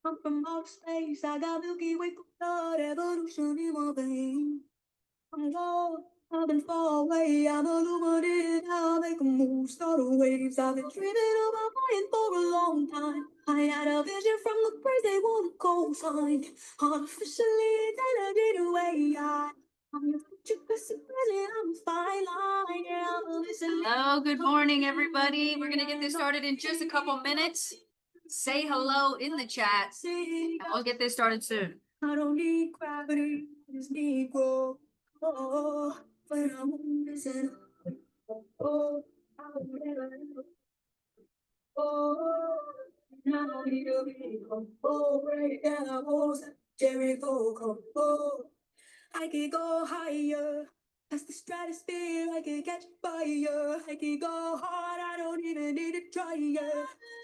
I'm from outer space. I got Milky Way blood, evolution in my veins. I'm low, I've been far away. I'm illuminated now. I make a move, start waves. I've been dreaming about flying for a long time. I had a vision from the place they want to go find. Artificially intelligent away. I'm your future possibility. I'm a fine line. Yeah, I'm a listen. Hello, good morning, everybody. We're gonna get this started in just a couple minutes. Say hello in the chat. And we'll get this started soon. I don't need gravity, I just need growth. Oh, when I'm missing. Oh, I will never know. Oh, now I need to be home. Oh, break down walls, Jericho come. Oh, I could go higher. Past the stratosphere, I could catch fire. I could go hard, I don't even need to try.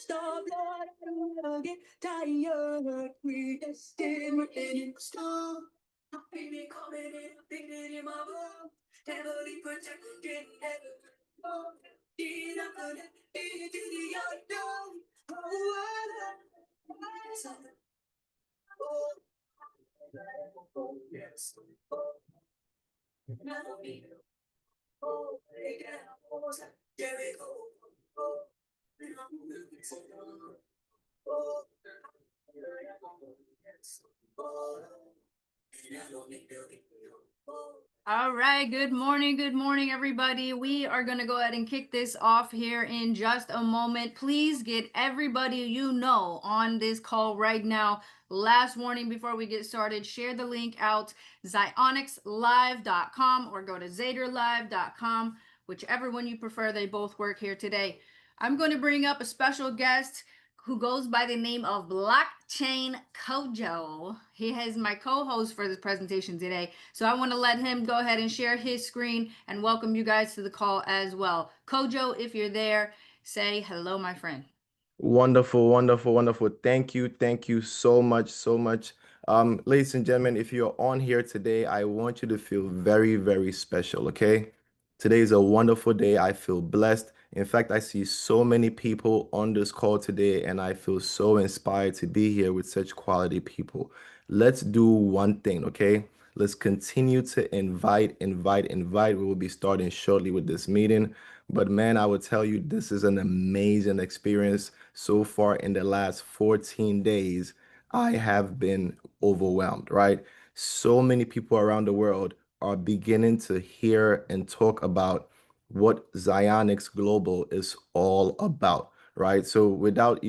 Stop, Lord, I don't ever get tired. We destined, we're in the storm. I feel it coming in, I feel it in my blood. Heavily protected, heaven. Oh, Jesus, I'm gonna be to the unknown. Yes. All right, good morning, everybody. We are going to go ahead and kick this off here in just a moment. Please get everybody you know on this call right now. Last warning before we get started, share the link out, zionixlive.com or go to zaterlive.com, whichever one you prefer. They both work here today. I'm going to bring up a special guest who goes by the name of Blockchain Kojo. He is my co-host for this presentation today. So I want to let him go ahead and share his screen and welcome you guys to the call as well. Kojo, if you're there, say hello, my friend. Wonderful, wonderful, wonderful. Thank you so much, so much. Ladies and gentlemen, if you're on here today, I want you to feel very, very special, okay? Today is a wonderful day. I feel blessed. In fact, I see so many people on this call today, and I feel so inspired to be here with such quality people. Let's do one thing, okay? Let's continue to invite. We will be starting shortly with this meeting. But man, I would tell you, this is an amazing experience. So far in the last 14 days, I have been overwhelmed, right? So many people around the world are beginning to hear and talk about what Zionix Global is all about, right? So without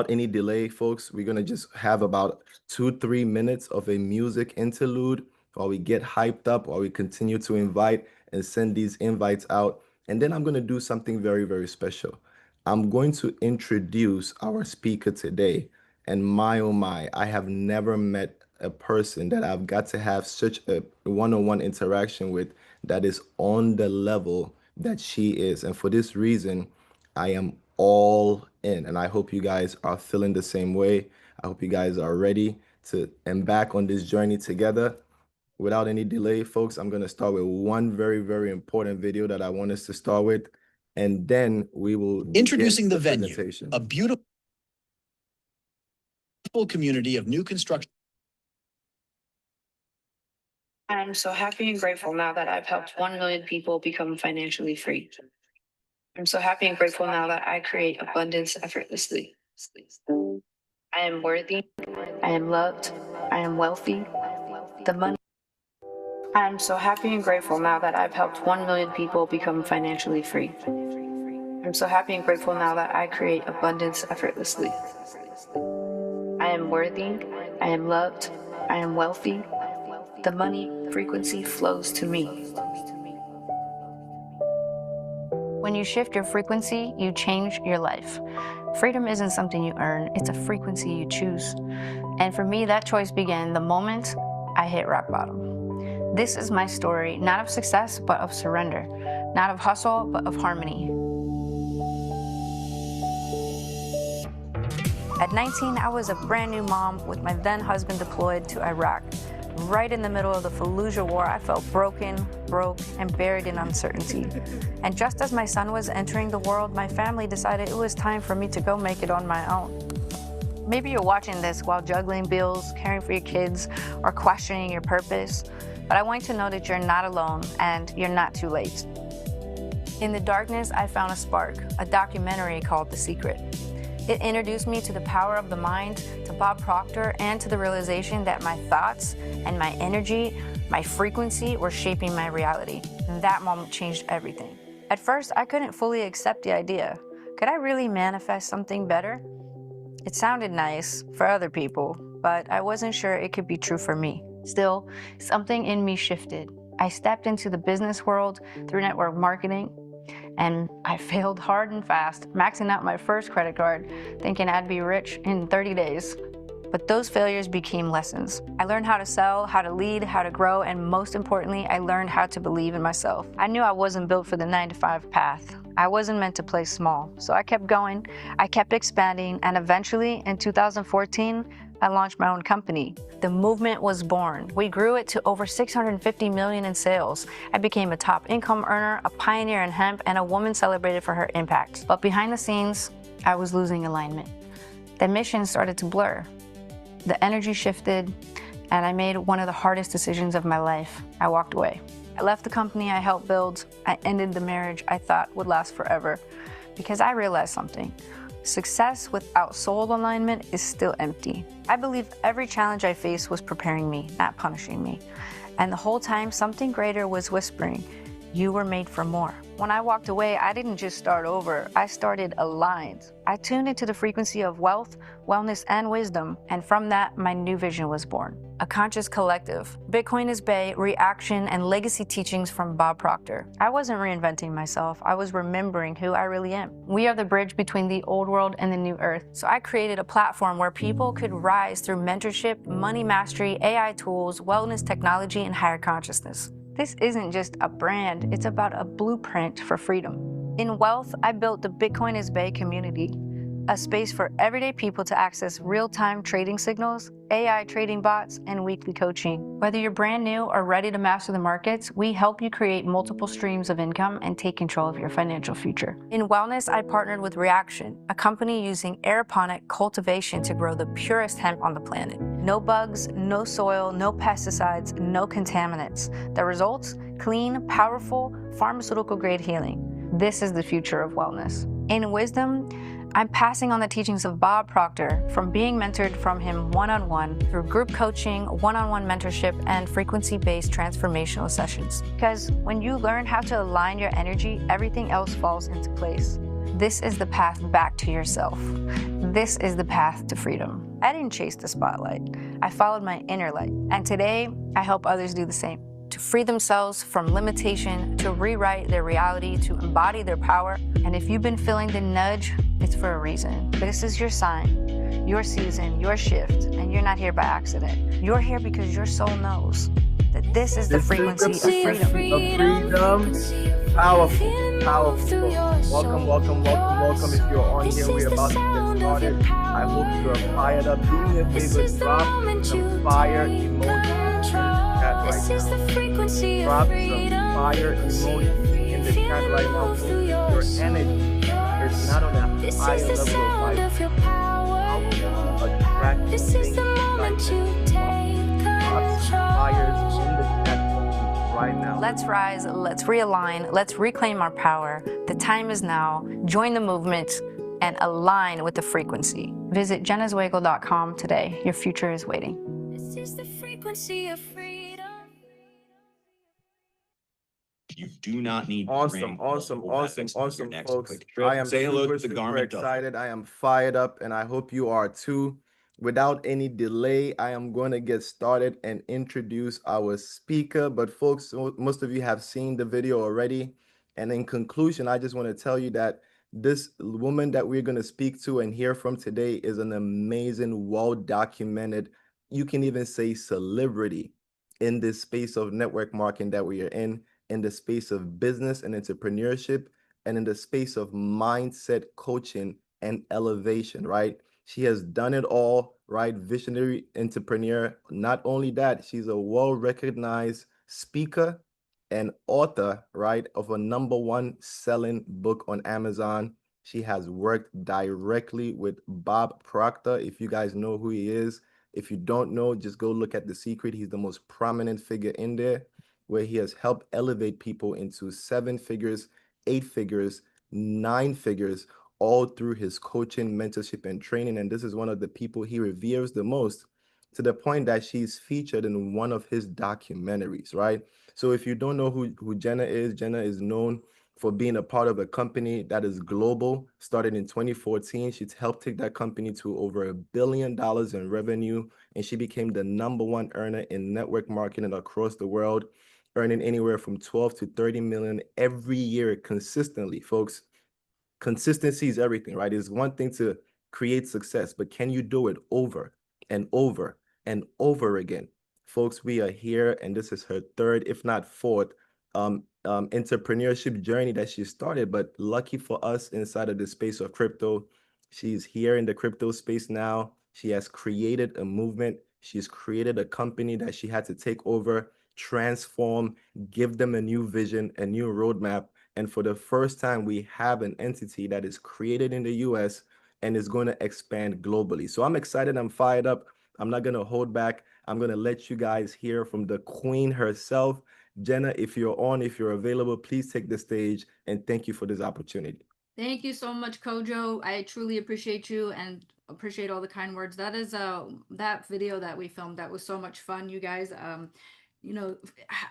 any delay, folks, we're gonna just have about 2-3 minutes of a music interlude while we get hyped up, while we continue to invite and send these invites out. And then I'm gonna do something very, very special. I'm going to introduce our speaker today. And my oh my, I have never met a person that I've got to have such a one-on-one interaction with that is on the level that she is. And for this reason, I am all in, and I hope you guys are feeling the same way. I hope you guys are ready to embark on this journey together. Without any delay, folks, I'm going to start with one very, very important video that I want us to start with, and then we will Introducing the venue, a beautiful community of new construction. I'm so happy and grateful now that I've helped 1 million people become financially free. I'm so happy and grateful now that I create abundance effortlessly. I am worthy. I am loved. I am wealthy. The money. I am so happy and grateful now that I've helped 1 million people become financially free. I'm so happy and grateful now that I create abundance effortlessly. I am worthy. I am loved. I am wealthy. The money frequency flows to me. When you shift your frequency, you change your life. Freedom isn't something you earn, it's a frequency you choose. And for me, that choice began the moment I hit rock bottom. This is my story, not of success, but of surrender. Not of hustle, but of harmony. At 19, I was a brand new mom with my then husband deployed to Iraq. Right in the middle of the Fallujah war, I felt broken, broke, and buried in uncertainty. And just as my son was entering the world, my family decided it was time for me to go make it on my own. Maybe you're watching this while juggling bills, caring for your kids, or questioning your purpose, but I want you to know that you're not alone and you're not too late. In the darkness, I found a spark, a documentary called The Secret. It introduced me to the power of the mind, to Bob Proctor, and to the realization that my thoughts and my energy, my frequency were shaping my reality. And that moment changed everything. At first, I couldn't fully accept the idea. Could I really manifest something better? It sounded nice for other people, but I wasn't sure it could be true for me. Still, something in me shifted. I stepped into the business world through network marketing, and I failed hard and fast, maxing out my first credit card, thinking I'd be rich in 30 days. But those failures became lessons. I learned how to sell, how to lead, how to grow, and most importantly, I learned how to believe in myself. I knew I wasn't built for the 9-to-5 path. I wasn't meant to play small, so I kept going, I kept expanding, and eventually, in 2014, I launched my own company. The movement was born. We grew it to over 650 million in sales. I became a top income earner, a pioneer in hemp, and a woman celebrated for her impact. But behind the scenes, I was losing alignment. The mission started to blur. The energy shifted, and I made one of the hardest decisions of my life. I walked away. I left the company I helped build. I ended the marriage I thought would last forever because I realized something. Success without soul alignment is still empty. I believe every challenge I faced was preparing me, not punishing me. And the whole time, something greater was whispering, you were made for more. When I walked away, I didn't just start over, I started aligned. I tuned into the frequency of wealth, wellness, and wisdom, and from that, my new vision was born. A conscious collective, Bitcoin is Bay, reaction, and legacy teachings from Bob Proctor. I wasn't reinventing myself, I was remembering who I really am. We are the bridge between the old world and the new earth. So I created a platform where people could rise through mentorship, money mastery, AI tools, wellness technology, and higher consciousness. This isn't just a brand, it's about a blueprint for freedom. In wealth, I built the Bitcoin is Bay community, a space for everyday people to access real-time trading signals, AI trading bots, and weekly coaching. Whether you're brand new or ready to master the markets, we help you create multiple streams of income and take control of your financial future. In wellness, I partnered with Reaction, a company using aeroponic cultivation to grow the purest hemp on the planet. No bugs, no soil, no pesticides, no contaminants. The results? Clean, powerful, pharmaceutical-grade healing. This is the future of wellness. In wisdom, I'm passing on the teachings of Bob Proctor, from being mentored from him one-on-one through group coaching, one-on-one mentorship, and frequency-based transformational sessions. Because when you learn how to align your energy, everything else falls into place. This is the path back to yourself. This is the path to freedom. I didn't chase the spotlight. I followed my inner light. And today, I help others do the same. To free themselves from limitation, to rewrite their reality, to embody their power. And if you've been feeling the nudge, it's for a reason. This is your sign, your season, your shift, and you're not here by accident. You're here because your soul knows that this is the frequency of freedom. Powerful, powerful. Welcome. If you're on here, we're about to get started. I hope you are fired up. Do me a favor, drop some fire emoji in the chat right now. Drop some fire emoji in the chat right now. Your energy is not on a high level of life. How can you attract things like this? Drop some fires in the chat right now. Let's rise, let's realign, let's reclaim our power. The time is now. Join the movement and align with the frequency. Visit jennazwagil.com today. Your future is waiting. This is the frequency of freedom. You do not need Awesome, folks. I am Say hello to the super garment. excited. I am fired up, and I hope you are too. Without any delay, I am going to get started and introduce our speaker. But folks, most of you have seen the video already. And in conclusion, I just want to tell you that this woman that we're going to speak to and hear from today is an amazing, well-documented, you can even say celebrity in this space of network marketing that we are in the space of business and entrepreneurship, and in the space of mindset coaching and elevation, right? She has done it all, right? Visionary entrepreneur. Not only that, she's a well-recognized speaker and author, right, of a #1 selling book on Amazon. She has worked directly with Bob Proctor. If you guys know who he is, if you don't know, just go look at The Secret. He's the most prominent figure in there, where he has helped elevate people into 7 figures, 8 figures, 9 figures, all through his coaching, mentorship, and training. And this is one of the people he reveres the most, to the point that she's featured in one of his documentaries, right? So if you don't know who Jenna is known for being a part of a company that is global, started in 2014. She's helped take that company to over $1 billion in revenue, and she became the #1 earner in network marketing across the world, earning anywhere from 12 to 30 million every year consistently, folks. Consistency is everything, right? It's one thing to create success, but can you do it over and over and over again? Folks, we are here, and this is her third, if not fourth, entrepreneurship journey that she started. But lucky for us, inside of the space of crypto, she's here in the crypto space now. She has created a movement. She's created a company that she had to take over, transform, give them a new vision, a new roadmap. And for the first time, we have an entity that is created in the US and is going to expand globally. So I'm excited. I'm fired up. I'm not going to hold back. I'm going to let you guys hear from the queen herself. Jenna, if you're on, if you're available, please take the stage, and thank you for this opportunity. Thank you so much, Kojo. I truly appreciate you and appreciate all the kind words. That is that video that we filmed, that was so much fun, you guys. You know,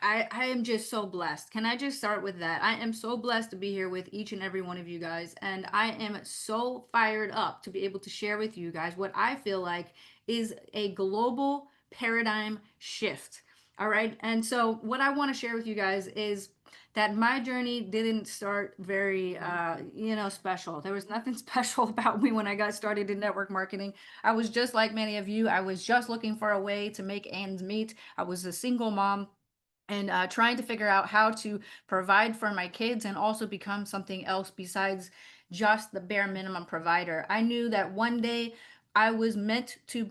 I am just so blessed. Can I just start with that? I am so blessed to be here with each and every one of you guys, and I am so fired up to be able to share with you guys what I feel like is a global paradigm shift. All right. And so what I want to share with you guys is that my journey didn't start very special. There was nothing special about me when I got started in network marketing. I was just like many of you. I was just looking for a way to make ends meet. I was a single mom, and trying to figure out how to provide for my kids and also become something else besides just the bare minimum provider. I knew that one day I was meant to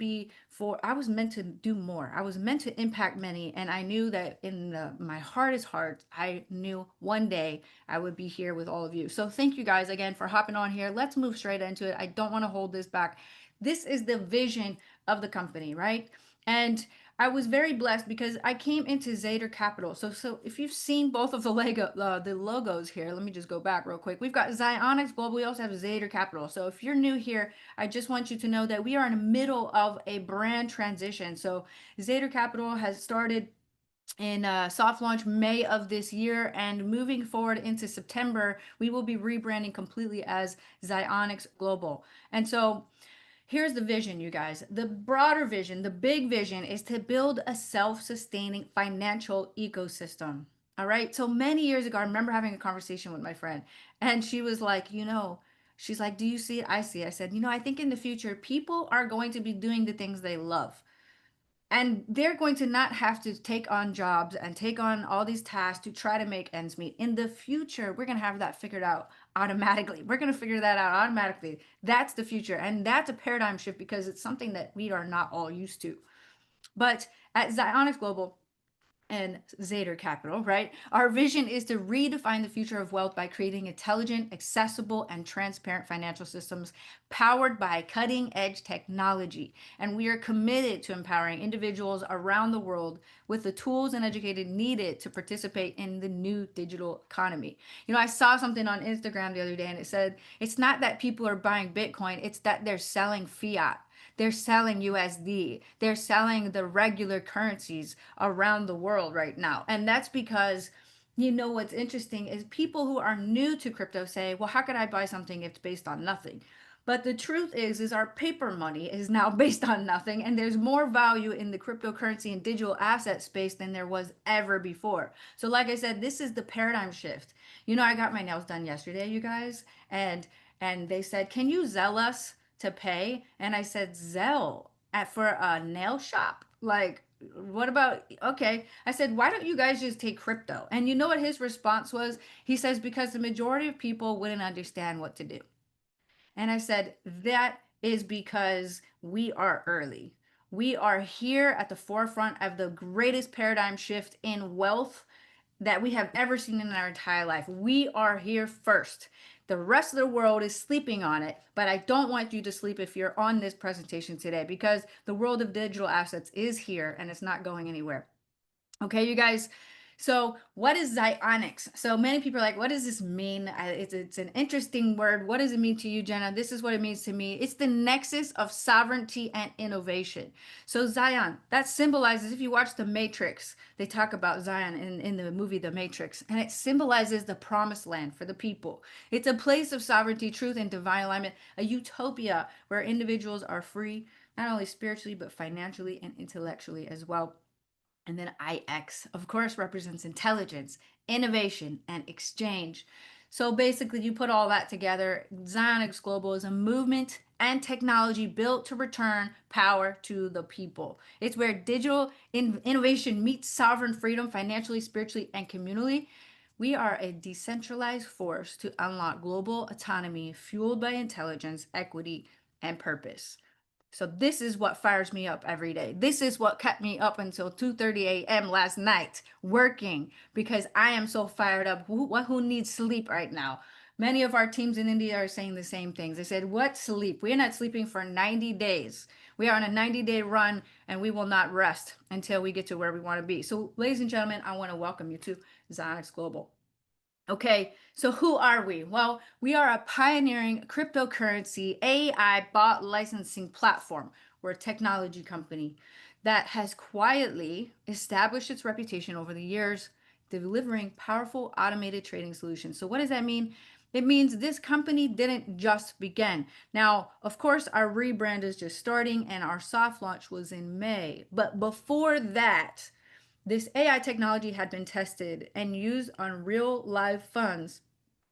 I was meant to do more. I was meant to impact many. And I knew that in my hardest heart, I knew one day I would be here with all of you. So thank you guys again for hopping on here. Let's move straight into it. I don't want to hold this back. This is the vision of the company, right? And I was very blessed because I came into Zater Capital. So if you've seen both of the logos here, let me just go back real quick. We've got Zionix Global. We also have Zater Capital. So if you're new here, I just want you to know that we are in the middle of a brand transition. So Zater Capital has started in soft launch May of this year, and moving forward into September, we will be rebranding completely as Zionix Global. And so here's the vision, you guys. The broader vision, the big vision, is to build a self-sustaining financial ecosystem. All right. So many years ago, I remember having a conversation with my friend, and she was like, she's like, do you see it? I see it. I said, I think in the future, people are going to be doing the things they love. And they're going to not have to take on jobs and take on all these tasks to try to make ends meet. In the future, we're going to have that figured out automatically. We're going to figure that out automatically. That's the future. And that's a paradigm shift because it's something that we are not all used to. But at Zionix Global and Zater Capital, right? Our vision is to redefine the future of wealth by creating intelligent, accessible, and transparent financial systems powered by cutting edge technology. And we are committed to empowering individuals around the world with the tools and education needed to participate in the new digital economy. I saw something on Instagram the other day, and it said, it's not that people are buying Bitcoin, it's that they're selling fiat. They're selling USD. They're selling the regular currencies around the world right now. And that's because, what's interesting is people who are new to crypto say, well, how could I buy something if it's based on nothing? But the truth is our paper money is now based on nothing, and there's more value in the cryptocurrency and digital asset space than there was ever before. So like I said, this is the paradigm shift. I got my nails done yesterday, you guys, and they said, can you Zelle us to pay? And I said, Zelle for a nail shop? Like, what about, okay. I said, why don't you guys just take crypto? And you know what his response was? He says, because the majority of people wouldn't understand what to do. And I said, that is because we are early. We are here at the forefront of the greatest paradigm shift in wealth that we have ever seen in our entire life. We are here first. The rest of the world is sleeping on it, but I don't want you to sleep if you're on this presentation today, because the world of digital assets is here and it's not going anywhere. Okay, you guys. So what is Zionix? So many people are like, what does this mean? It's an interesting word. What does it mean to you, Jenna? This is what it means to me. It's the nexus of sovereignty and innovation. So Zion, that symbolizes, if you watch The Matrix, they talk about Zion in the movie The Matrix, and it symbolizes the promised land for the people. It's a place of sovereignty, truth, and divine alignment, a utopia where individuals are free, not only spiritually, but financially and intellectually as well. And then IX, of course, represents intelligence, innovation, and exchange. So basically, you put all that together. Zionix Global is a movement and technology built to return power to the people. It's where digital innovation meets sovereign freedom financially, spiritually, and communally. We are a decentralized force to unlock global autonomy fueled by intelligence, equity, and purpose. So this is what fires me up every day. This is what kept me up until 2:30 a.m. last night working, because I am so fired up. Who needs sleep right now? Many of our teams in India are saying the same things. They said, what sleep? We're not sleeping for 90 days. We are on a 90-day run and we will not rest until we get to where we want to be. So ladies and gentlemen, I want to welcome you to Zionix Global. Okay, so who are we? Well, we are a pioneering cryptocurrency AI bot licensing platform. We're a technology company that has quietly established its reputation over the years, delivering powerful automated trading solutions. So what does that mean? It means this company didn't just begin. Now, of course, our rebrand is just starting and our soft launch was in May. But before that, this AI technology had been tested and used on real live funds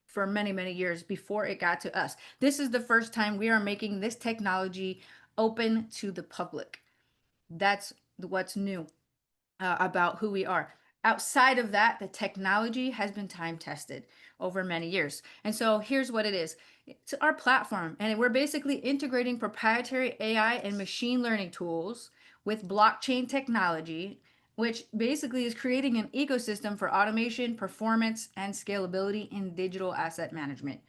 for many, many years before it got to us. This is the first time we are making this technology open to the public. That's what's new about who we are. Outside of that, the technology has been time tested over many years. And so here's what it is. It's our platform, and we're basically integrating proprietary AI and machine learning tools with blockchain technology, which basically is creating an ecosystem for automation, performance, and scalability in digital asset management.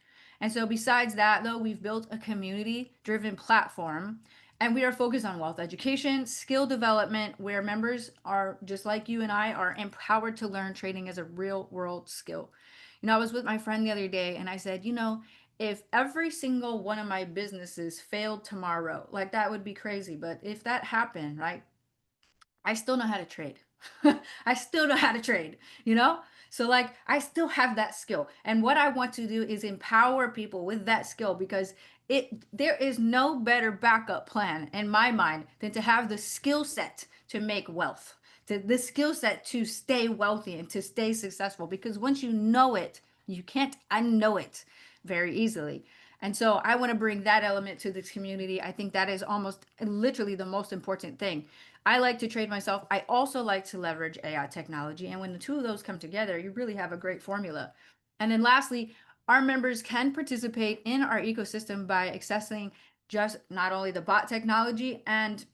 And so besides that, though, we've built a community-driven platform, and we are focused on wealth education, skill development, where members are just like you and I are empowered to learn trading as a real world skill. I was with my friend the other day and I said, if every single one of my businesses failed tomorrow, like that would be crazy. But if that happened, right, I still know how to trade. I still know how to trade, So like I still have that skill. And what I want to do is empower people with that skill, because there is no better backup plan in my mind than to have the skill set to make wealth. The skill set to stay wealthy and to stay successful, because once you know it, you can't unknow it very easily. And so I want to bring that element to this community. I think that is almost literally the most important thing. I like to trade myself. I also like to leverage AI technology. And when the two of those come together, you really have a great formula. And then lastly, our members can participate in our ecosystem by accessing just not only the bot technology and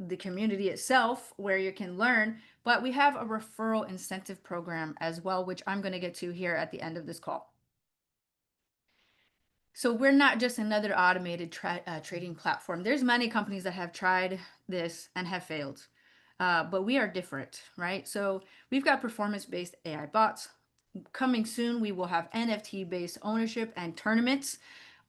the community itself where you can learn, but we have a referral incentive program as well, which I'm going to get to here at the end of this call. So we're not just another automated trading platform. There's many companies that have tried this and have failed, but we are different, right? So we've got performance-based AI bots. Coming soon, we will have NFT-based ownership and tournaments.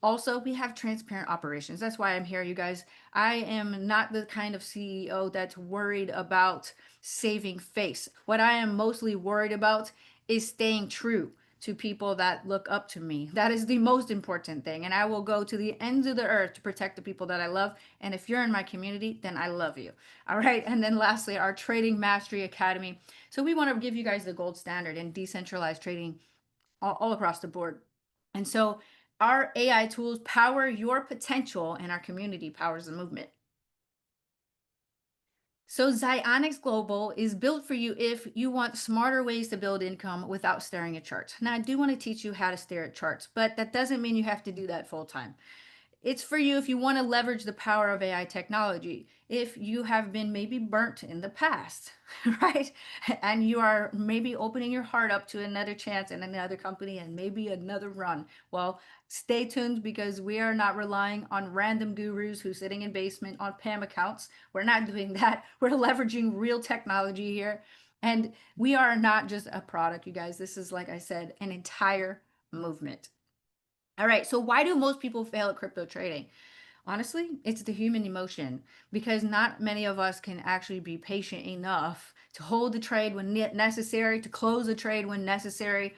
Also, we have transparent operations. That's why I'm here, you guys. I am not the kind of CEO that's worried about saving face. What I am mostly worried about is staying true to people that look up to me. That is the most important thing. And I will go to the ends of the earth to protect the people that I love. And if you're in my community, then I love you. All right. And then lastly, our Trading Mastery Academy. So we want to give you guys the gold standard in decentralized trading all across the board. And so our AI tools power your potential, and our community powers the movement. So Zionix Global is built for you if you want smarter ways to build income without staring at charts. Now, I do want to teach you how to stare at charts, but that doesn't mean you have to do that full time. It's for you if you want to leverage the power of AI technology. If you have been maybe burnt in the past, right? And you are maybe opening your heart up to another chance in another company and maybe another run. Well, stay tuned, because we are not relying on random gurus who's sitting in basement on PAM accounts. We're not doing that. We're leveraging real technology here. And we are not just a product, you guys. This is, like I said, an entire movement. All right, so why do most people fail at crypto trading? Honestly, it's the human emotion, because not many of us can actually be patient enough to hold the trade when necessary, to close the trade when necessary.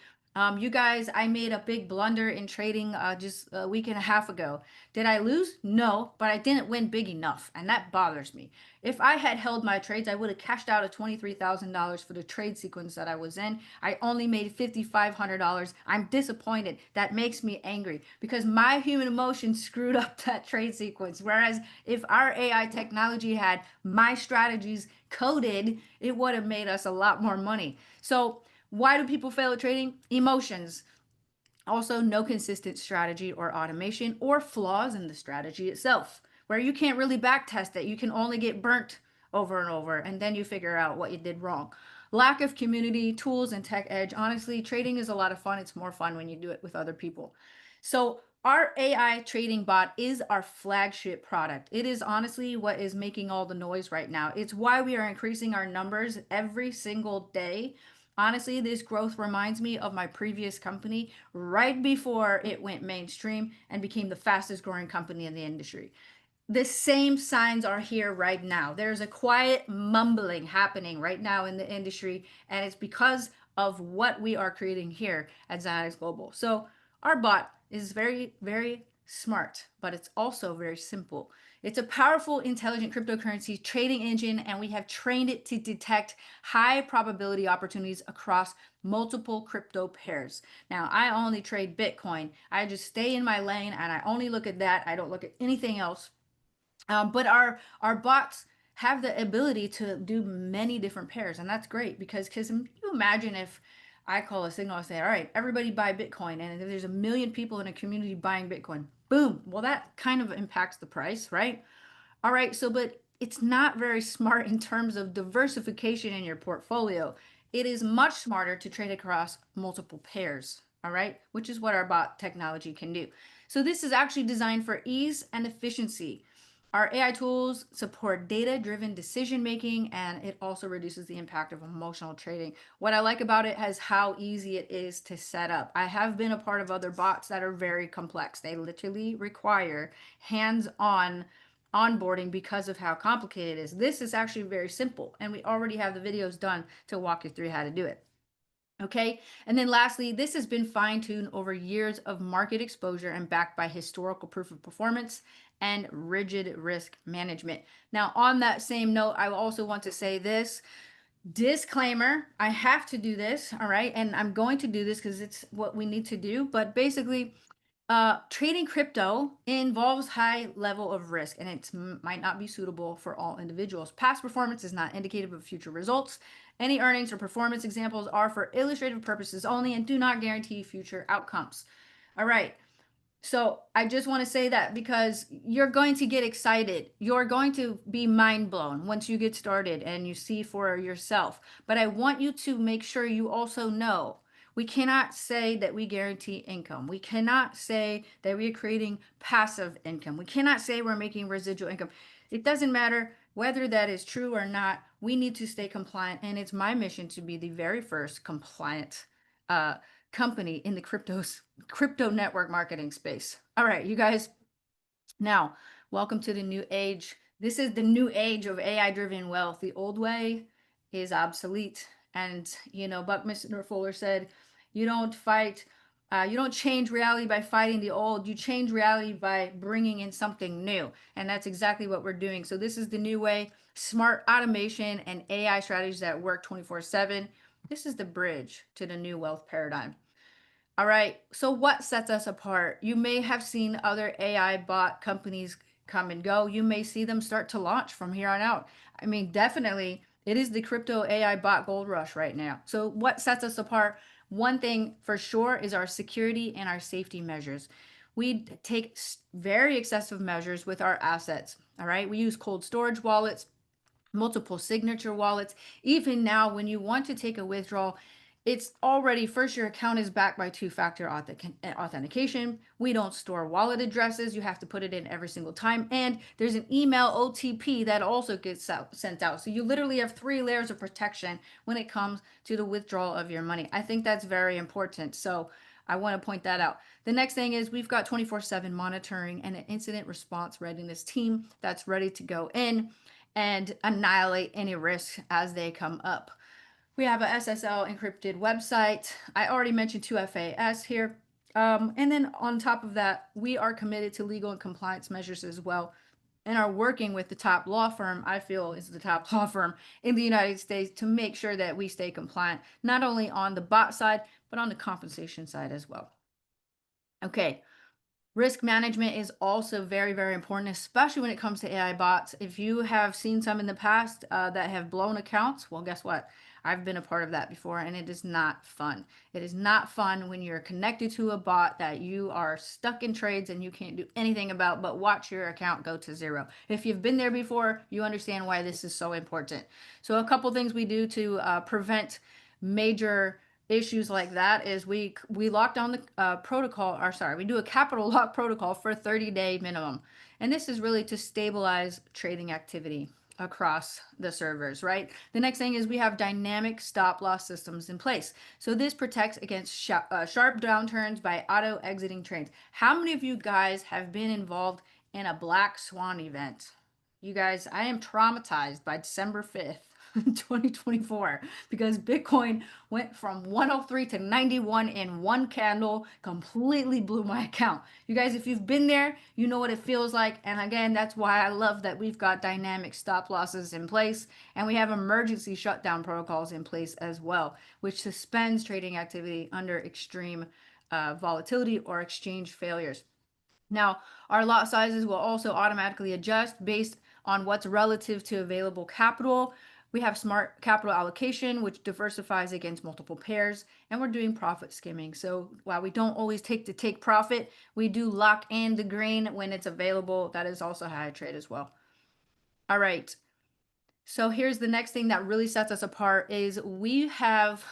You guys, I made a big blunder in trading just a week and a half ago. Did I lose? No, but I didn't win big enough, and that bothers me. If I had held my trades, I would have cashed out at $23,000 for the trade sequence that I was in. I only made $5,500. I'm disappointed. That makes me angry, because my human emotion screwed up that trade sequence. Whereas if our AI technology had my strategies coded, it would have made us a lot more money. So why do people fail at trading? Emotions. Also, no consistent strategy or automation, or flaws in the strategy itself, where you can't really back test it. You can only get burnt over and over, and then you figure out what you did wrong. Lack of community, tools, and tech edge. Honestly, trading is a lot of fun. It's more fun when you do it with other people. So our AI trading bot is our flagship product. It is honestly what is making all the noise right now. It's why we are increasing our numbers every single day. Honestly, this growth reminds me of my previous company right before it went mainstream and became the fastest growing company in the industry. The same signs are here right now. There's a quiet mumbling happening right now in the industry, and it's because of what we are creating here at Zionix Global. So our bot is very, very smart, but it's also very simple. It's a powerful, intelligent cryptocurrency trading engine, and we have trained it to detect high probability opportunities across multiple crypto pairs. Now, I only trade Bitcoin. I just stay in my lane and I only look at that. I don't look at anything else. But our bots have the ability to do many different pairs, and that's great, because can you imagine if I call a signal and say, all right, everybody buy Bitcoin, and if there's a million people in a community buying Bitcoin, boom, well, that kind of impacts the price, right? All right, so but it's not very smart in terms of diversification in your portfolio. It is much smarter to trade across multiple pairs, all right, which is what our bot technology can do. So this is actually designed for ease and efficiency. Our AI tools support data-driven decision making, and it also reduces the impact of emotional trading. What I like about it is how easy it is to set up. I have been a part of other bots that are very complex. They literally require hands-on onboarding because of how complicated it is. This is actually very simple, and we already have the videos done to walk you through how to do it. Okay, and then lastly, this has been fine-tuned over years of market exposure and backed by historical proof of performance and rigid risk management. Now, on that same note, I also want to say this disclaimer. I have to do this, all right, and I'm going to do this because it's what we need to do. But basically, trading crypto involves high level of risk, and it might not be suitable for all individuals. Past performance is not indicative of future results. Any earnings or performance examples are for illustrative purposes only and do not guarantee future outcomes. All right. So I just want to say that because you're going to get excited. You're going to be mind blown once you get started and you see for yourself. But I want you to make sure you also know we cannot say that we guarantee income. We cannot say that we're creating passive income. We cannot say we're making residual income. It doesn't matter whether that is true or not. We need to stay compliant. And it's my mission to be the very first compliant company in the crypto network marketing space. All right, you guys. Now, welcome to the new age. This is the new age of AI-driven wealth. The old way is obsolete. And, Buckminster Fuller said, you don't change reality by fighting the old. You change reality by bringing in something new. And that's exactly what we're doing. So this is the new way. Smart automation and AI strategies that work 24/7. This is the bridge to the new wealth paradigm. All right, so what sets us apart? You may have seen other AI bot companies come and go. You may see them start to launch from here on out. I mean, definitely, it is the crypto AI bot gold rush right now. So what sets us apart? One thing for sure is our security and our safety measures. we take very excessive measures with our assets. All right. We use cold storage wallets, multiple signature wallets. Even now, when you want to take a withdrawal, it's already first, your account is backed by two-factor authentication. We don't store wallet addresses. You have to put it in every single time. And there's an email OTP that also gets sent out. So you literally have 3 layers of protection when it comes to the withdrawal of your money. I think that's very important. So I want to point that out. The next thing is we've got 24/7 monitoring and an incident response readiness team that's ready to go in and annihilate any risks as they come up. We have a SSL encrypted website. I already mentioned 2FAS here. And then on top of that, we are committed to legal and compliance measures as well, and are working with the top law firm, I feel is the top law firm in the United States, to make sure that we stay compliant, not only on the bot side, but on the compensation side as well. Okay. Risk management is also very, very important, especially when it comes to AI bots. If you have seen some in the past that have blown accounts, well, guess what? I've been a part of that before, and it is not fun. It is not fun when you're connected to a bot that you are stuck in trades and you can't do anything about but watch your account go to zero. If you've been there before, you understand why this is so important. So a couple things we do to prevent major issues like that is we lock down the protocol, or sorry, we do a capital lock protocol for a 30-day minimum. And this is really to stabilize trading activity across the servers, right? The next thing is we have dynamic stop loss systems in place. So this protects against sharp downturns by auto exiting trades. How many of you guys have been involved in a black swan event? You guys, I am traumatized by December 5th. 2024, because Bitcoin went from 103 to 91 in one candle, completely blew my account. You guys, if you've been there, you know what it feels like. And again, that's why I love that we've got dynamic stop losses in place, and we have emergency shutdown protocols in place as well, which suspends trading activity under extreme volatility or exchange failures. Now, our lot sizes will also automatically adjust based on what's relative to available capital. We have smart capital allocation, which diversifies against multiple pairs, and we're doing profit skimming. So while we don't always take profit, we do lock in the green when it's available. That is also how I trade as well. All right. So here's the next thing that really sets us apart is we have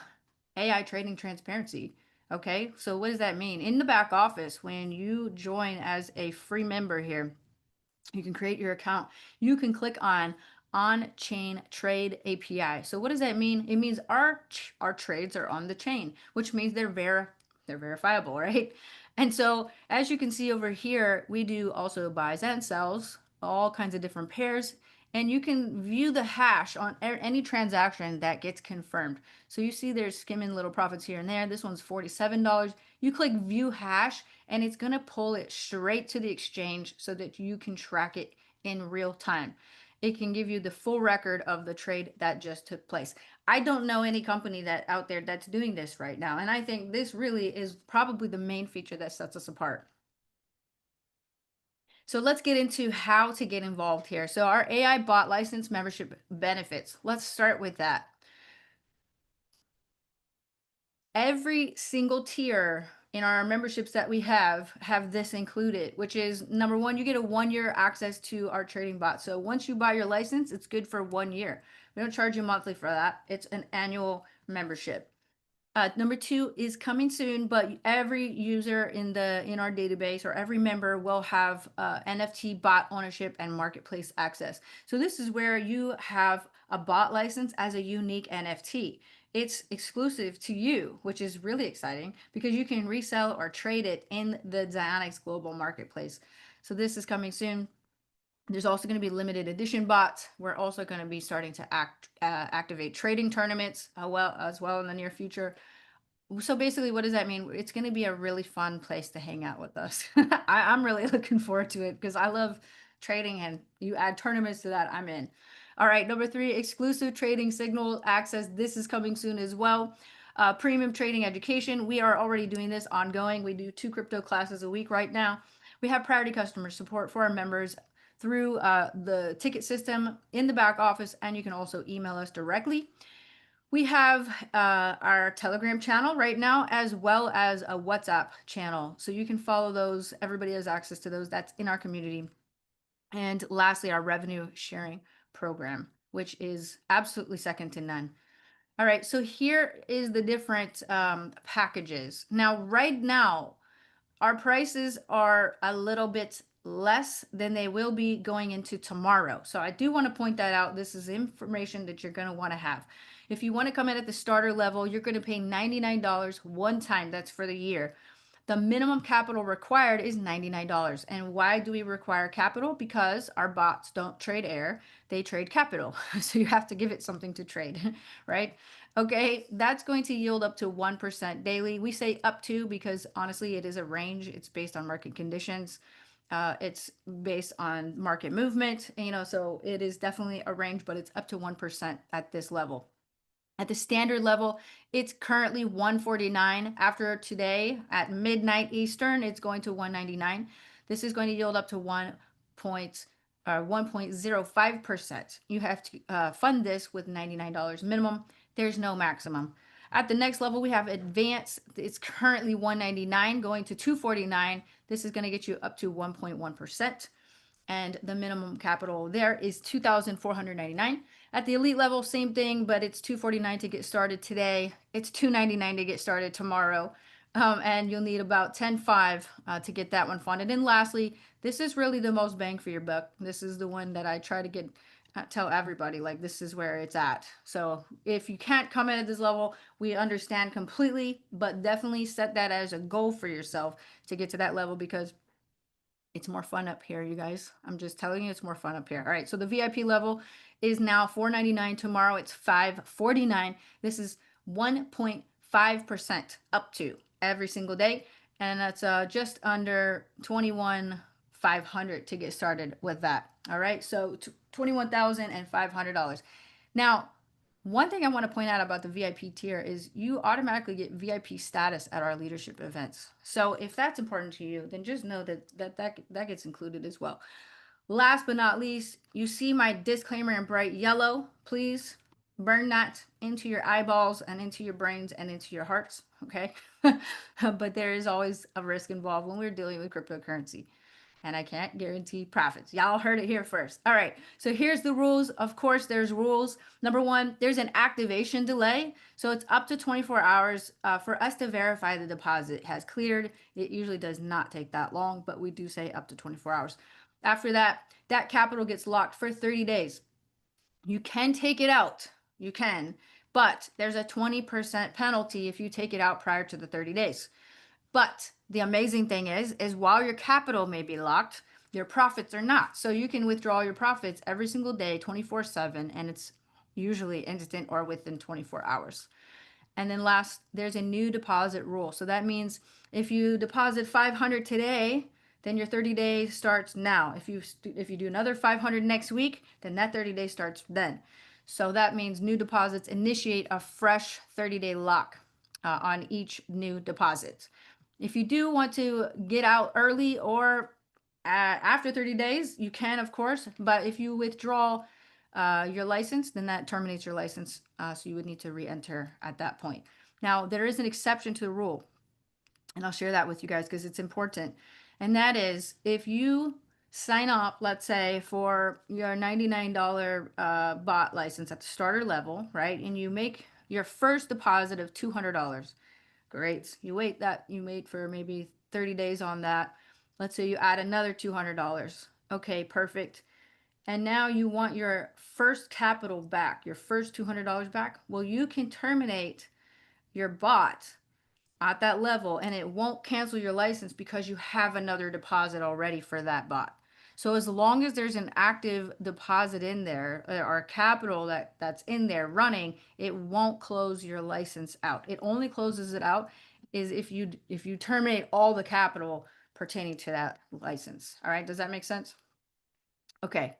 AI trading transparency. Okay. So what does that mean? In the back office, when you join as a free member here, you can create your account. You can click on-chain trade API. So what does that mean? It means our trades are on the chain, which means they're verifiable, right? And so as you can see over here, we do also buys and sells, all kinds of different pairs, and you can view the hash on any transaction that gets confirmed. So you see there's skimming little profits here and there. This one's $47. You click view hash and it's going to pull it straight to the exchange so that you can track it in real time. It can give you the full record of the trade that just took place. I don't know any company that out there that's doing this right now. And I think this really is probably the main feature that sets us apart. So let's get into how to get involved here. So our AI bot license membership benefits. Let's start with that. Every single tier in our memberships that we have this included, which is number one, you get a 1-year access to our trading bot. So once you buy your license, it's good for 1 year. We don't charge you monthly for that. It's an annual membership. Number 2 is coming soon, but every user in our database or every member will have NFT bot ownership and marketplace access. So this is where you have a bot license as a unique NFT. It's exclusive to you, which is really exciting because you can resell or trade it in the Zionix global marketplace. So this is coming soon. There's also going to be limited edition bots. We're also going to be starting to activate trading tournaments as well in the near future. So basically, what does that mean? It's going to be a really fun place to hang out with us. I'm really looking forward to it because I love trading, and you add tournaments to that, I'm in. All right, number 3, exclusive trading signal access. This is coming soon as well. Premium trading education. We are already doing this ongoing. We do 2 crypto classes a week right now. We have priority customer support for our members through the ticket system in the back office, and you can also email us directly. We have our Telegram channel right now, as well as a WhatsApp channel. So you can follow those. Everybody has access to those. That's in our community. And lastly, our revenue sharing program, which is absolutely second to none. All right, so here is the different packages. Now, right now, our prices are a little bit less than they will be going into tomorrow. So I do want to point that out. This is information that you're going to want to have. If you want to come in at the starter level, you're going to pay $99 one time. That's for the year. The minimum capital required is $99. And why do we require capital? Because our bots don't trade air, they trade capital. So you have to give it something to trade, right? Okay, that's going to yield up to 1% daily. We say up to because honestly, it is a range. It's based on market conditions. It's based on market movement, so it is definitely a range, but it's up to 1% at this level. At the standard level, it's currently 149. After today at midnight Eastern, it's going to 199. This is going to yield up to 1.05%. You have to fund this with $99 minimum. There's no maximum. At the next level, we have advanced. It's currently 199 going to 249. This is going to get you up to 1.1%. And the minimum capital there is $2,499. At the elite level, same thing, but it's $249 to get started today. It's $299 to get started tomorrow. And you'll need about $10,500 to get that one funded. And lastly, this is really the most bang for your buck. This is the one that I try to tell everybody, like, this is where it's at. So if you can't come in at this level, we understand completely, but definitely set that as a goal for yourself to get to that level, because it's more fun up here, you guys. I'm just telling you, it's more fun up here. All right, so the VIP level is now $499. Tomorrow it's $549. This is 1.5% up to every single day, and that's just under $21,500 to get started with that. All right, so $21,500. Now, one thing I want to point out about the VIP tier is you automatically get VIP status at our leadership events. So if that's important to you, then just know that gets included as well. Last but not least, you see my disclaimer in bright yellow. Please burn that into your eyeballs and into your brains and into your hearts, okay? But there is always a risk involved when we're dealing with cryptocurrency, and I can't guarantee profits. Y'all heard it here first. All right, so here's the rules. Of course, there's rules. Number one, there's an activation delay. So it's up to 24 hours for us to verify the deposit has cleared. It usually does not take that long, but we do say up to 24 hours. After that, that capital gets locked for 30 days. You can take it out. You can, but there's a 20% penalty if you take it out prior to the 30 days. But the amazing thing is while your capital may be locked, your profits are not. So you can withdraw your profits every single day, 24/7, and it's usually instant or within 24 hours. And then last, there's a new deposit rule. So that means if you deposit 500 today, then your 30 days starts now. If you do another 500 next week, then that 30 days starts then. So that means new deposits initiate a fresh 30-day lock on each new deposit. If you do want to get out early or after 30 days, you can, of course. But if you withdraw your license, then that terminates your license. So you would need to re-enter at that point. Now, there is an exception to the rule, and I'll share that with you guys because it's important. And that is if you sign up, let's say, for your $99 bot license at the starter level, right? And you make your first deposit of $200. Great. You wait for maybe 30 days on that. Let's say you add another $200. Okay, perfect. And now you want your first capital back, your first $200 back. Well, you can terminate your bot at that level and it won't cancel your license because you have another deposit already for that bot. So as long as there's an active deposit in there or capital that's in there running, it won't close your license out. It only closes it out is if you terminate all the capital pertaining to that license. All right, does that make sense? Okay,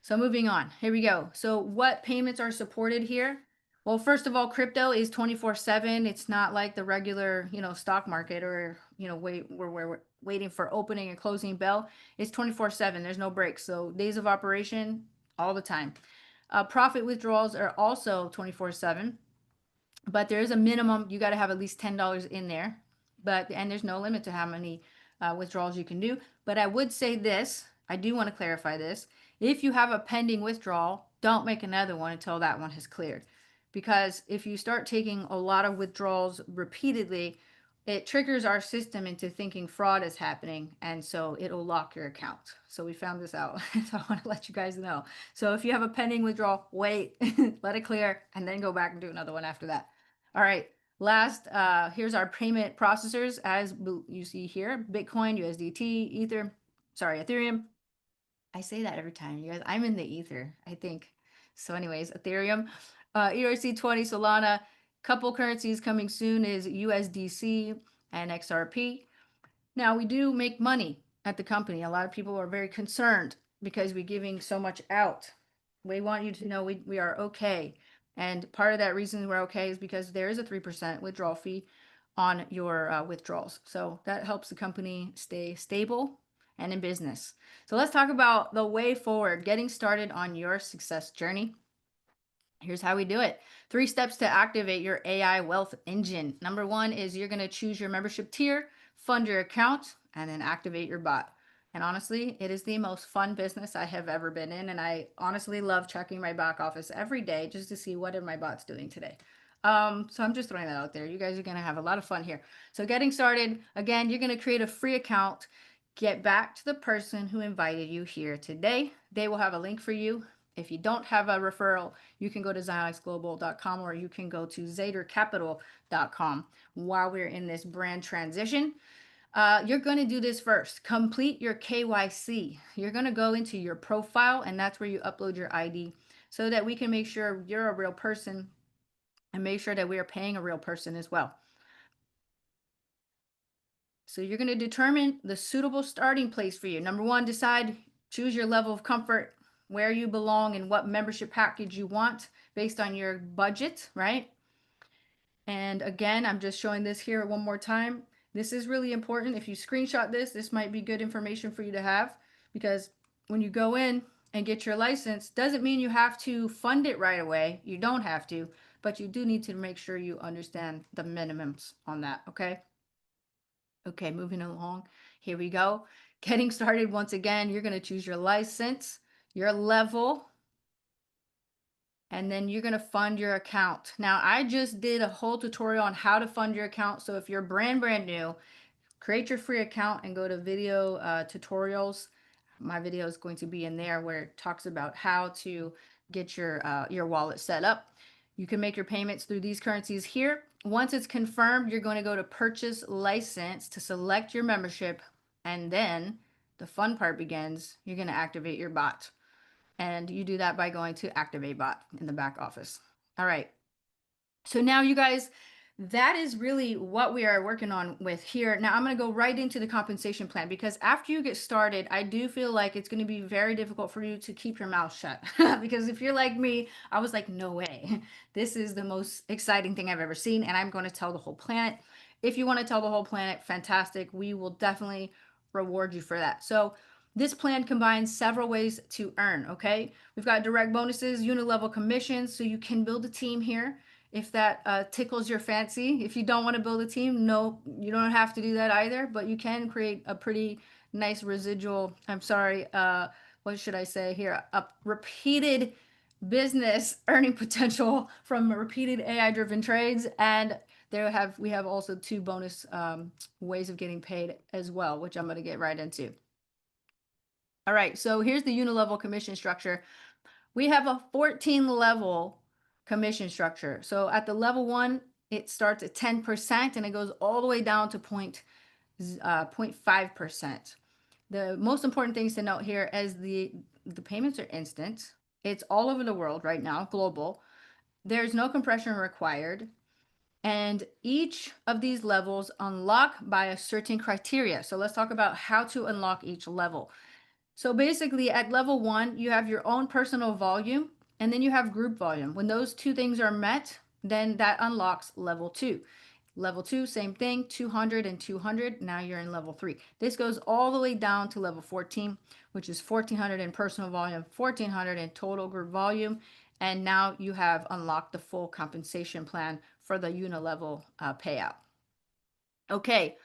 so moving on. Here we go. So what payments are supported here? Well, first of all, crypto is 24/7. It's not like the regular, stock market or, we're waiting for opening and closing bell. It's 24/7. There's no breaks. So days of operation all the time. Profit withdrawals are also 24/7. but there is a minimum. You got to have at least $10 in there, and there's no limit to how many withdrawals you can do. But I would say this, I do want to clarify this. If you have a pending withdrawal, don't make another one until that one has cleared. Because if you start taking a lot of withdrawals repeatedly, it triggers our system into thinking fraud is happening, and so it'll lock your account. So we found this out. So I want to let you guys know. So if you have a pending withdrawal, wait, let it clear, and then go back and do another one after that. All right. Last, here's our payment processors, as you see here: Bitcoin, USDT, Ethereum. I say that every time, you guys. I'm in the ether, I think. So anyways, Ethereum, ERC20, Solana. Couple currencies coming soon is USDC and XRP. Now, we do make money at the company. A lot of people are very concerned because we're giving so much out. We want you to know we are okay. And part of that reason we're okay is because there is a 3% withdrawal fee on your withdrawals. So that helps the company stay stable and in business. So let's talk about the way forward, getting started on your success journey. Here's how we do it. 3 steps to activate your AI wealth engine. Number 1 is you're going to choose your membership tier, fund your account, and then activate your bot. And honestly, it is the most fun business I have ever been in. And I honestly love checking my back office every day just to see what are my bots doing today. So I'm just throwing that out there. You guys are going to have a lot of fun here. So getting started, again, you're going to create a free account. Get back to the person who invited you here today. They will have a link for you. If you don't have a referral, you can go to zionixglobal.com or you can go to zatercapital.com while we're in this brand transition. You're going to do this first. Complete your KYC. You're going to go into your profile, and that's where you upload your ID so that we can make sure you're a real person and make sure that we are paying a real person as well. So you're going to determine the suitable starting place for you. Number 1, choose your level of comfort, where you belong, and what membership package you want based on your budget, right? And again, I'm just showing this here one more time. This is really important. If you screenshot this might be good information for you to have, because when you go in and get your license, doesn't mean you have to fund it right away. You don't have to, but you do need to make sure you understand the minimums on that, okay? Okay, moving along. Here we go. Getting started once again, you're going to choose your license, your level, and then you're going to fund your account. Now, I just did a whole tutorial on how to fund your account. So if you're brand new, create your free account and go to video tutorials. My video is going to be in there where it talks about how to get your wallet set up. You can make your payments through these currencies here. Once it's confirmed, you're going to go to purchase license to select your membership, and then the fun part begins. You're going to activate your bot, and you do that by going to activate bot in the back office. All right. So now you guys, that is really what we are working on with here. Now I'm going to go right into the compensation plan, because after you get started, I do feel like it's going to be very difficult for you to keep your mouth shut. Because if you're like me, I was like, no way. This is the most exciting thing I've ever seen, and I'm going to tell the whole planet. If you want to tell the whole planet, fantastic. We will definitely reward you for that. So this plan combines several ways to earn, okay? We've got direct bonuses, unit level commissions, so you can build a team here if that tickles your fancy. If you don't want to build a team, no, you don't have to do that either, but you can create a pretty nice residual, what should I say here? A repeated business earning potential from repeated AI-driven trades. And we have also 2 bonus ways of getting paid as well, which I'm going to get right into. All right, so here's the unilevel commission structure. We have a 14 level commission structure. So at the level 1, it starts at 10% and it goes all the way down to 0.5%. The most important things to note here is the payments are instant. It's all over the world right now, global. There's no compression required. And each of these levels unlock by a certain criteria. So let's talk about how to unlock each level. So basically at level 1, you have your own personal volume, and then you have group volume. When those 2 things are met, then that unlocks level 2. Level 2, same thing, 200 and 200. Now you're in level 3. This goes all the way down to level 14, which is 1400 in personal volume, 1400 in total group volume. And now you have unlocked the full compensation plan for the unilevel payout. Okay,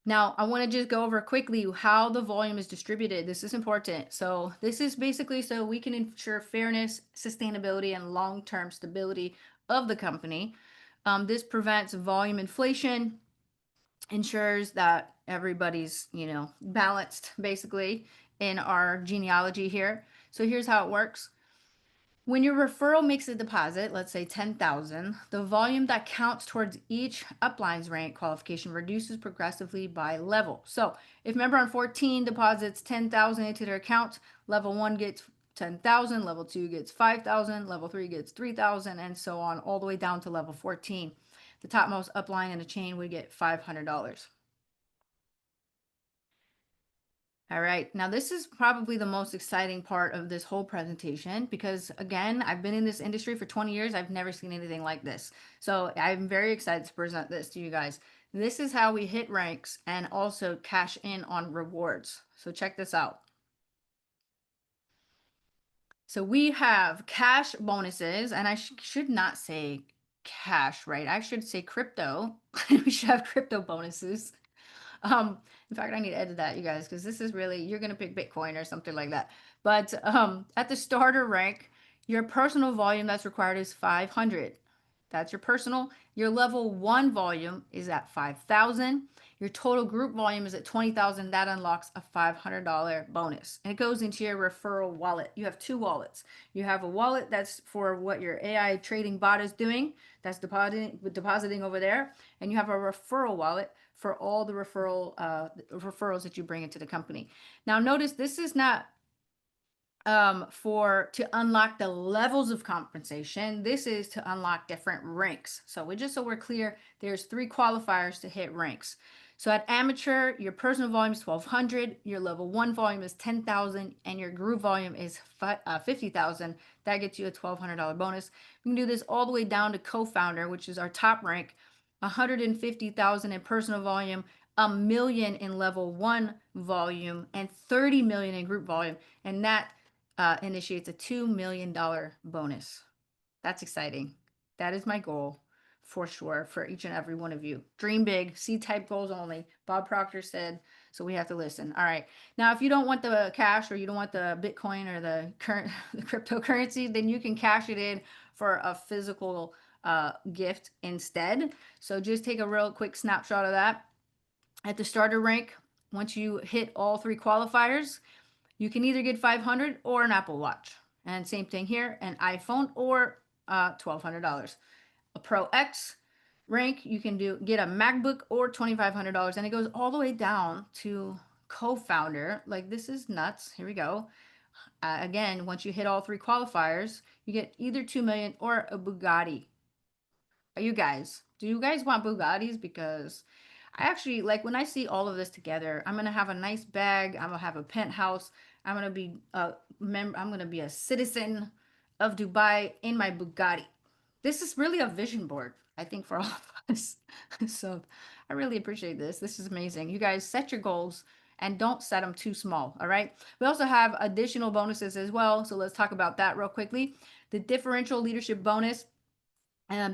now I want to just go over quickly how the volume is distributed. This is important. So this is basically so we can ensure fairness, sustainability, and long-term stability of the company. This prevents volume inflation, ensures that everybody's, balanced basically in our genealogy here. So here's how it works. When your referral makes a deposit, let's say 10,000, the volume that counts towards each upline's rank qualification reduces progressively by level. So if member on 14 deposits 10,000 into their account, level 1 gets 10,000, level 2 gets 5,000, level 3 gets 3,000, and so on, all the way down to level 14. The topmost upline in the chain would get $500. All right, now this is probably the most exciting part of this whole presentation because, again, I've been in this industry for 20 years. I've never seen anything like this. So I'm very excited to present this to you guys. This is how we hit ranks and also cash in on rewards. So check this out. So we have cash bonuses, and I should not say cash, right? I should say crypto. We should have crypto bonuses. In fact, I need to edit that, you guys, because this is really, you're going to pick Bitcoin or something like that. But at the starter rank, your personal volume that's required is 500. That's your personal. Your level 1 volume is at 5,000. Your total group volume is at 20,000. That unlocks a $500 bonus. And it goes into your referral wallet. You have 2 wallets. You have a wallet that's for what your AI trading bot is doing. That's depositing over there. And you have a referral wallet for all the referrals that you bring into the company. Now, notice this is not to unlock the levels of compensation. This is to unlock different ranks. So we're clear, there's 3 qualifiers to hit ranks. So at amateur, your personal volume is 1,200, your level 1 volume is 10,000, and your group volume is 50,000. That gets you a $1,200 bonus. We can do this all the way down to co-founder, which is our top rank, 150,000 in personal volume, $1 million in level 1 volume, and 30 million in group volume. And that initiates a $2 million bonus. That's exciting. That is my goal for sure for each and every one of you. Dream big, C-type goals only. Bob Proctor said, so we have to listen. All right. Now, if you don't want the cash or you don't want the Bitcoin or the cryptocurrency, then you can cash it in for a physical gift instead. So just take a real quick snapshot of that. At the starter rank, once you hit all 3 qualifiers, you can either get 500 or an Apple Watch. And same thing here, an iPhone or $1,200. A Pro X rank, you can get a MacBook or $2,500. And it goes all the way down to co-founder. Like, this is nuts. Here we go. Again, once you hit all 3 qualifiers, you get either 2 million or a Bugatti. Do you guys want Bugattis? Because I actually, like, when I see all of this together, I'm going to have a nice bag. I'm going to have a penthouse. I'm going to be a citizen of Dubai in my Bugatti. This is really a vision board, I think, for all of us. So I really appreciate this. This is amazing. You guys set your goals and don't set them too small. All right. We also have additional bonuses as well. So let's talk about that real quickly. The differential leadership bonus.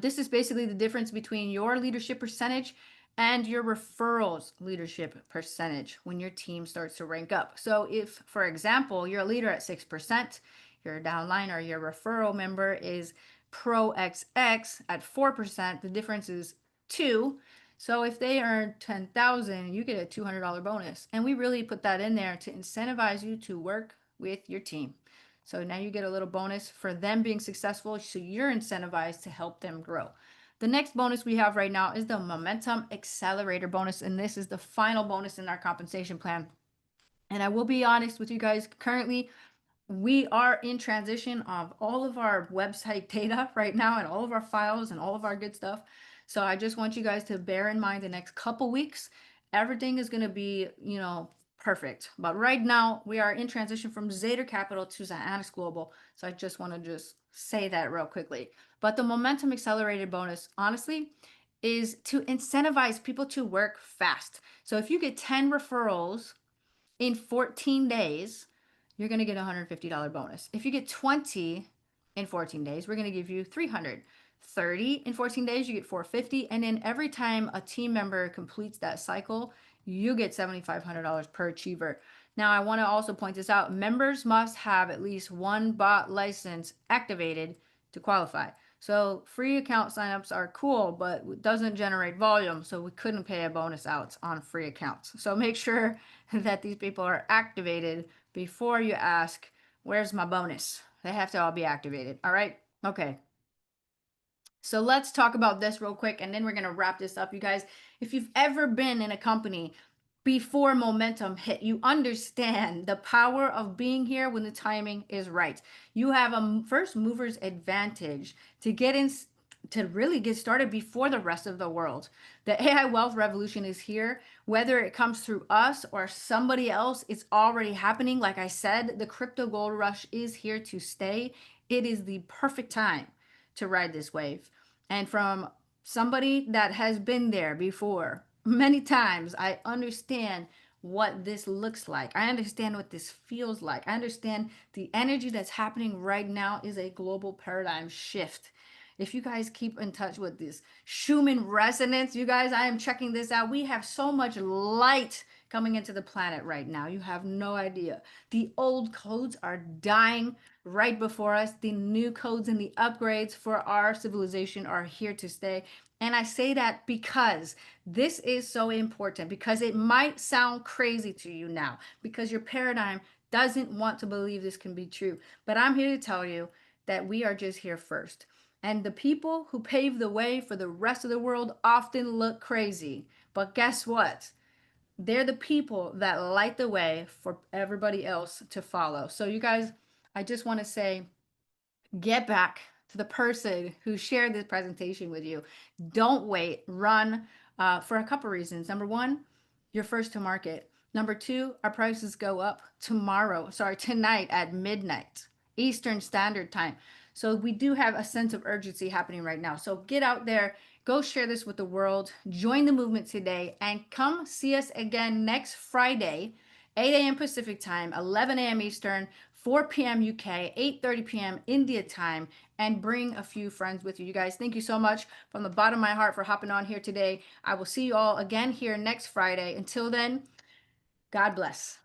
This is basically the difference between your leadership percentage and your referrals leadership percentage when your team starts to rank up. So if, for example, you're a leader at 6%, your downline or your referral member is Pro XX at 4%, the difference is 2. So if they earn 10,000, you get a $200 bonus. And we really put that in there to incentivize you to work with your team. So now you get a little bonus for them being successful. So you're incentivized to help them grow. The next bonus we have right now is the Momentum Accelerator bonus. And this is the final bonus in our compensation plan. And I will be honest with you guys, currently, we are in transition of all of our website data right now and all of our files and all of our good stuff. So I just want you guys to bear in mind the next couple weeks, everything is going to be, perfect. But right now we are in transition from Zater Capital to Zionix Global. So I just want to say that real quickly. But the Momentum Accelerated bonus, honestly, is to incentivize people to work fast. So if you get 10 referrals in 14 days, you're going to get a $150 bonus. If you get 20 in 14 days, we're going to give you $300. 30 in 14 days, you get 450. And then every time a team member completes that cycle, you get $7,500 per achiever. Now, I want to also point this out. Members must have at least one bot license activated to qualify. So free account signups are cool, but it doesn't generate volume. So we couldn't pay a bonus out on free accounts. So make sure that these people are activated before you ask, where's my bonus? They have to all be activated. All right. Okay. So let's talk about this real quick, and then we're going to wrap this up, you guys. If you've ever been in a company before momentum hit, you understand the power of being here when the timing is right. You have a first mover's advantage to get in, to really get started before the rest of the world. The AI wealth revolution is here. Whether it comes through us or somebody else, it's already happening. Like I said, the crypto gold rush is here to stay. It is the perfect time to ride this wave. And from somebody that has been there before many times, I understand what this looks like. I understand what this feels like. I understand the energy that's happening right now is a global paradigm shift. If you guys keep in touch with this Schumann resonance, you guys, I am checking this out. We have so much light coming into the planet right now. You have no idea. The old codes are dying right before us. The new codes and the upgrades for our civilization are here to stay. And I say that because this is so important, because it might sound crazy to you now, because your paradigm doesn't want to believe this can be true. But I'm here to tell you that we are just here first. And the people who pave the way for the rest of the world often look crazy. But guess what? They're the people that light the way for everybody else to follow. So you guys, I just want to say, get back to the person who shared this presentation with you. Don't wait, run for a couple reasons. Number one, you're first to market. Number two, our prices go up tonight at midnight Eastern Standard Time. So we do have a sense of urgency happening right now. So get out there, go share this with the world, join the movement today, and come see us again next Friday, 8 a.m. Pacific Time, 11 a.m. Eastern, 4 p.m. UK, 8:30 p.m. India time, and bring a few friends with you. You guys, thank you so much from the bottom of my heart for hopping on here today. I will see you all again here next Friday. Until then, God bless.